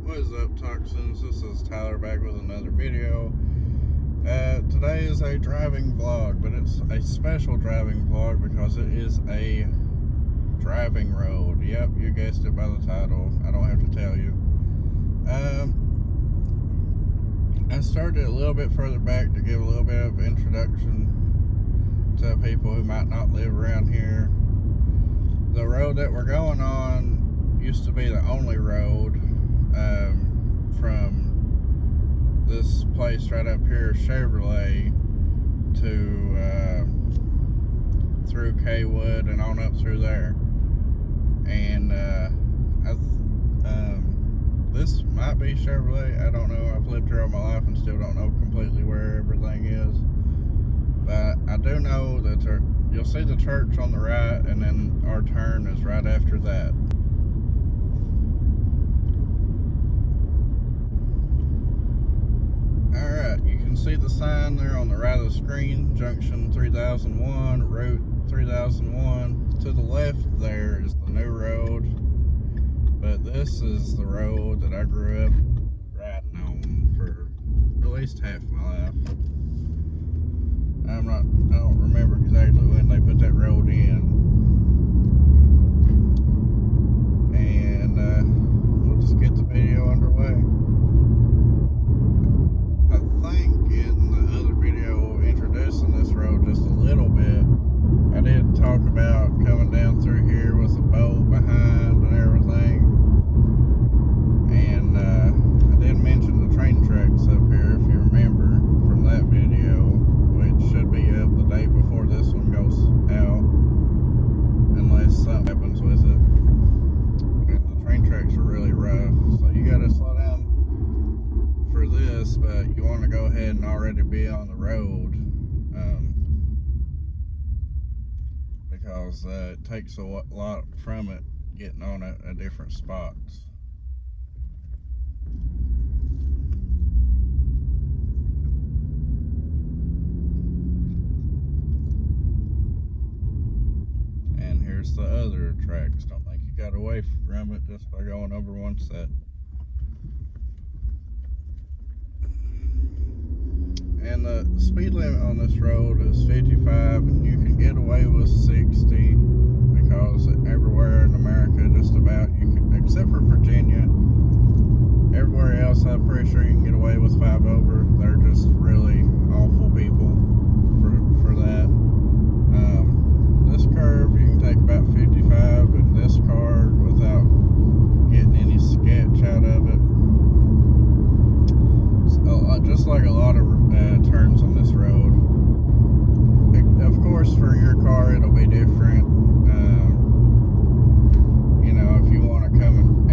What is up, Toxins? This is Tyler back with another video. Today is a driving vlog, but it's a special driving vlog because it is a driving road. Yep, you guessed it by the title. I don't have to tell you. I started a little bit further back to give a little bit of introduction to people who might not live around here. The road that we're going on used to be the only road from this place right up here, Chevrolet, to through Kaywood and on up through there. And this might be Chevrolet. I don't know. I've lived here all my life and still don't know completely where everything is. But I do know that you'll see the church on the right, and then our turn is right after that. Alright, you can see the sign there on the right of the screen, Junction 3001, Route 3001. To the left there is the new road, but this is the road that I grew up riding on for at least half my life. I don't remember exactly when they put that road in. And we'll just get the video underway. I think in the other video introducing this road just a little bit, I did talk about coming down through here with a boat behind and everything. And I did mention the train tracks up here, if you remember from that video, which should be up the day before this one goes out, unless something happens with it. And the train tracks are really rough, so you gotta slow down for this, but you want to go ahead and already be on the road, because it takes a lot from it getting on it at different spots. And here's the other tracks. Don't think you got away from it just by going over one set. And the speed limit on this road is 55, and you can get away with 60 because everywhere in America, just about, you can, except for Virginia, everywhere else I'm pretty sure you can get away with 5 over. They're just really awful people for that. This curve you can take about 55 in this car without getting any sketch out of it. So, just like a lot of turns on this road. Of course, for your car it'll be different. You know, if you want to come and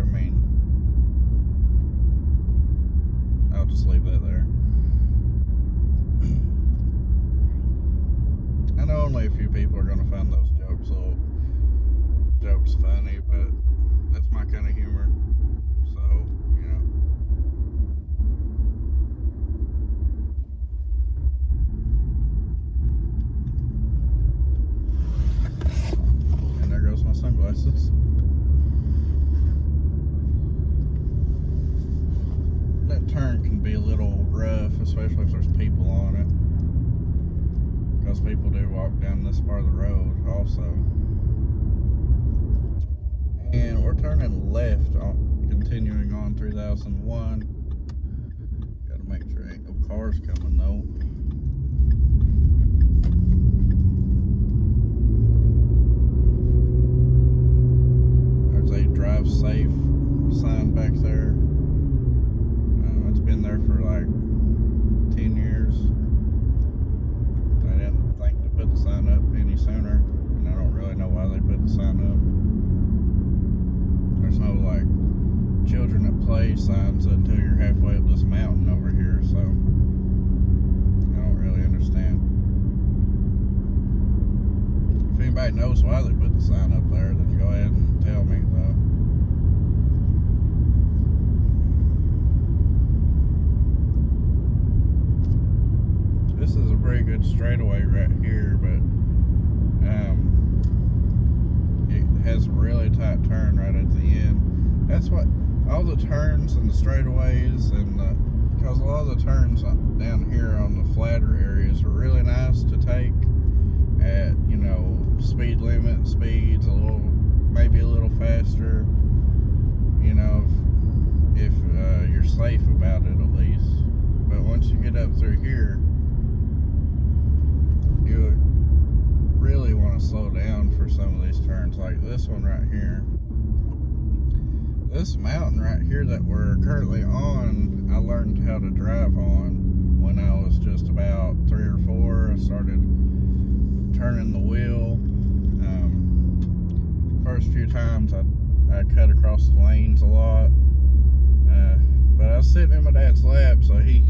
I mean, I'll just leave that there. I know only a few people are gonna find those jokes funny, but that's my kind of humor. So, you know. And there goes my sunglasses. That turn can be a little rough, especially if there's people on it. Because people do walk down this part of the road also. And we're turning left, continuing on 3001. Gotta make sure ain't no cars coming though. There's a drive safe sign back there. It's been there for like 10 years. I didn't think to put the sign up any sooner, and I don't really know why they put the sign up. There's no like children at play signs until you're halfway up this mountain over here, so I don't really understand. If anybody knows why they put the sign up there, then go ahead and tell me though. This is a pretty good straightaway right here, but it has a really tight turn right at the end. That's what all the turns and the straightaways, and because a lot of the turns down here on the flatter areas are really nice to take at, you know, speed limit speeds, maybe a little faster, you know, if you're safe about it at least. But once you get up through here, you really want to slow down for some of these turns, like this one right here. This mountain right here that we're currently on, I learned how to drive on when I was just about 3 or 4. I started turning the wheel. First few times I cut across the lanes a lot. But I was sitting in my dad's lap, so he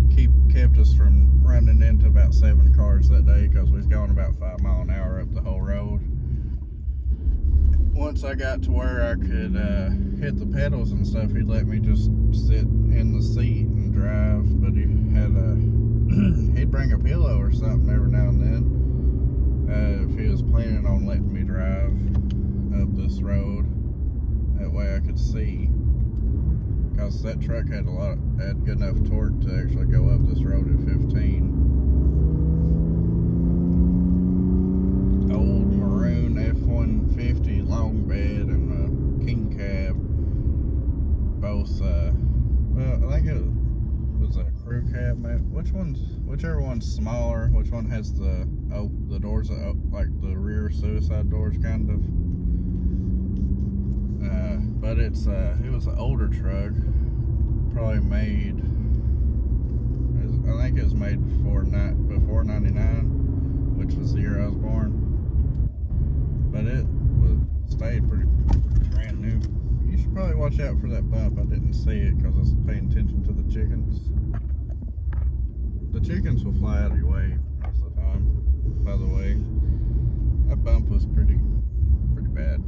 kept us from running into about 7 cars that day, because we was going about 5 miles an hour up the whole road. Once I got to where I could hit the pedals and stuff, he'd let me just sit in the seat and drive. But he had he'd bring a pillow or something every now and then if he was planning on letting me drive up this road. That way I could see. Because that truck had good enough torque to actually go up this road at 15. Old maroon F-150 long bed and a king cab. Both, well, I think it was a crew cab. Whichever one's smaller. Which one has the doors like the rear suicide doors, kind of. But it was an older truck, probably made, I think it was made before 99, which was the year I was born. But it stayed pretty brand new. You should probably watch out for that bump. I didn't see it because I was paying attention to the chickens. The chickens will fly out of your way most of the time, by the way. That bump was pretty bad.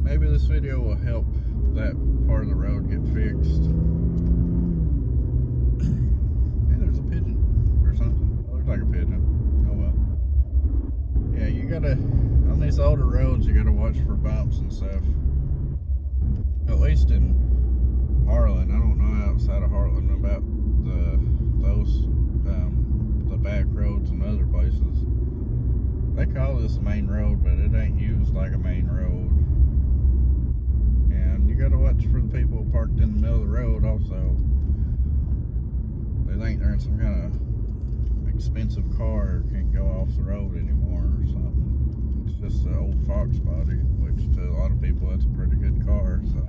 Maybe this video will help that part of the road get fixed. Hey, there's a pigeon or something. It looks like a pigeon. Oh well. Yeah, you gotta, on these older roads, you gotta watch for bumps and stuff. At least in Harlan. I don't know outside of Harlan about the back roads and other places. They call this a main road, but it ain't used like a main road. And you gotta watch for the people parked in the middle of the road also. They think they're in some kind of expensive car, can't go off the road anymore or something. It's just an old Fox body, which to a lot of people that's a pretty good car, so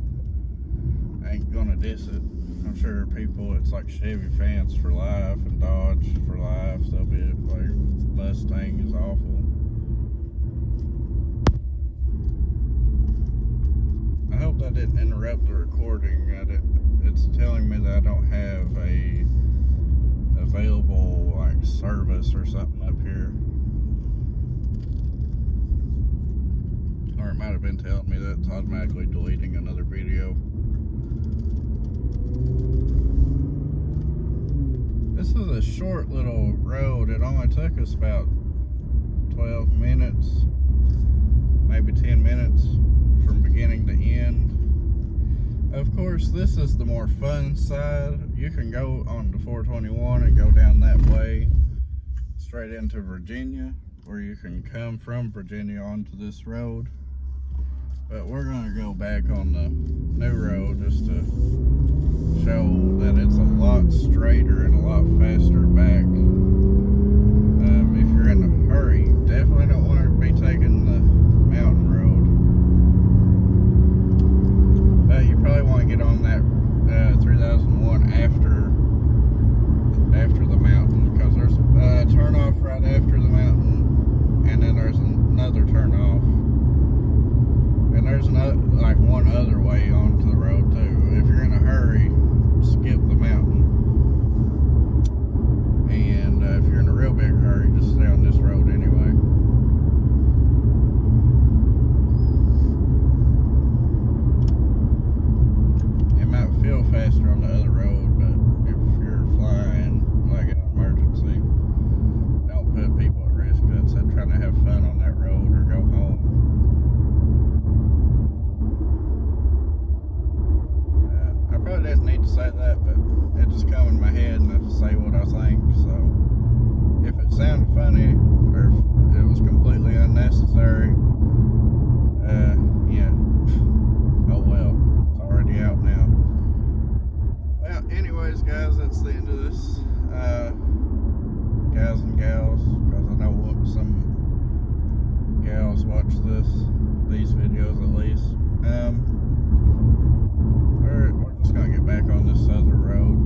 I ain't gonna diss it. I'm sure people, it's like Chevy fans for life and Dodge for life. They'll be like, Mustang is awful. hope that didn't interrupt the recording. It's telling me that I don't have a available like service or something up here, or it might have been telling me that it's automatically deleting another video. This is a short little road. It only took us about 12 minutes, maybe 10 minutes from beginning to end. Of course, this is the more fun side. You can go on the 421 and go down that way straight into Virginia, or you can come from Virginia onto this road. But we're gonna go back on the new road just to show that it's a lot straighter and a lot faster back. If you're in a hurry, you definitely don't want to be taking the mountain road. But you probably want to get on that 3001 after the mountain, because there's a turn off right after the mountain, and then there's another turn off. And there's like one other way onto the road too. If you're in a hurry, skip the mountain. And if you're in a real big hurry, just stay on this road anyway. It might feel faster on the other road, but if you're flying, like in an emergency, don't put people at risk. That's trying to have fun on that road or go home. I probably didn't need to say that, but it just come in my head and I say what I think. So if it sounded funny or if it was completely unnecessary, yeah, oh well, it's already out now. Well, anyways, guys, that's the end of this, guys and gals, because I know some gals watch these videos at least. We're just gonna get back on this other road,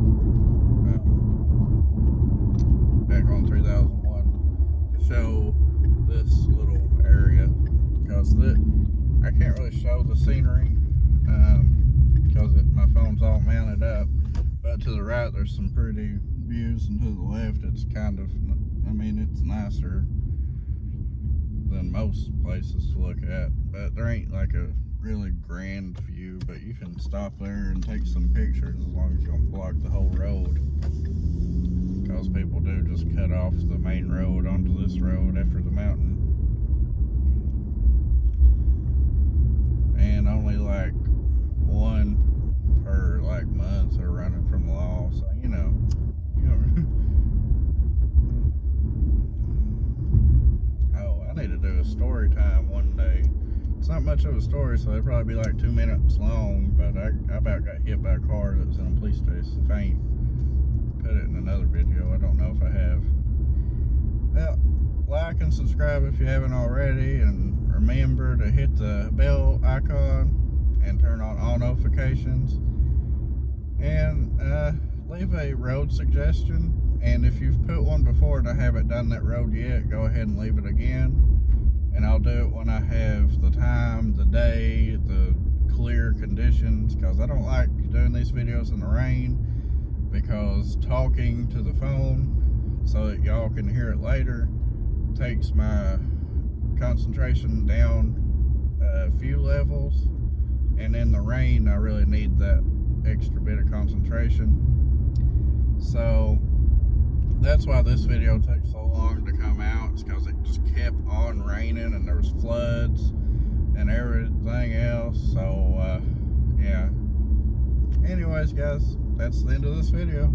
back on 3001, to show this little area, because I can't really show the scenery because my phone's all mounted up. But to the right, there's some pretty views, and to the left, it's kind of, I mean, it's nicer than most places to look at. But there ain't like a really grand view, but you can stop there and take some pictures as long as you don't block the whole road, because people do just cut off the main road onto this road after the mountain, and only like one per like month are running from the law. So you know oh, I need to do a story time one day. It's not much of a story, so it'd probably be like 2 minutes long, but I about got hit by a car that was in a police station. If I ain't put it in another video, I don't know if I have. Well, like and subscribe if you haven't already, and remember to hit the bell icon and turn on all notifications, and leave a road suggestion. And if you've put one before and I haven't done that road yet, go ahead and leave it again. And I'll do it when I have the time, the day, the clear conditions, because I don't like doing these videos in the rain, because talking to the phone so that y'all can hear it later takes my concentration down a few levels, and in the rain I really need that extra bit of concentration. So that's why this video took so long to come out. It's because it just kept on raining and there was floods and everything else. So yeah, anyways guys, that's the end of this video.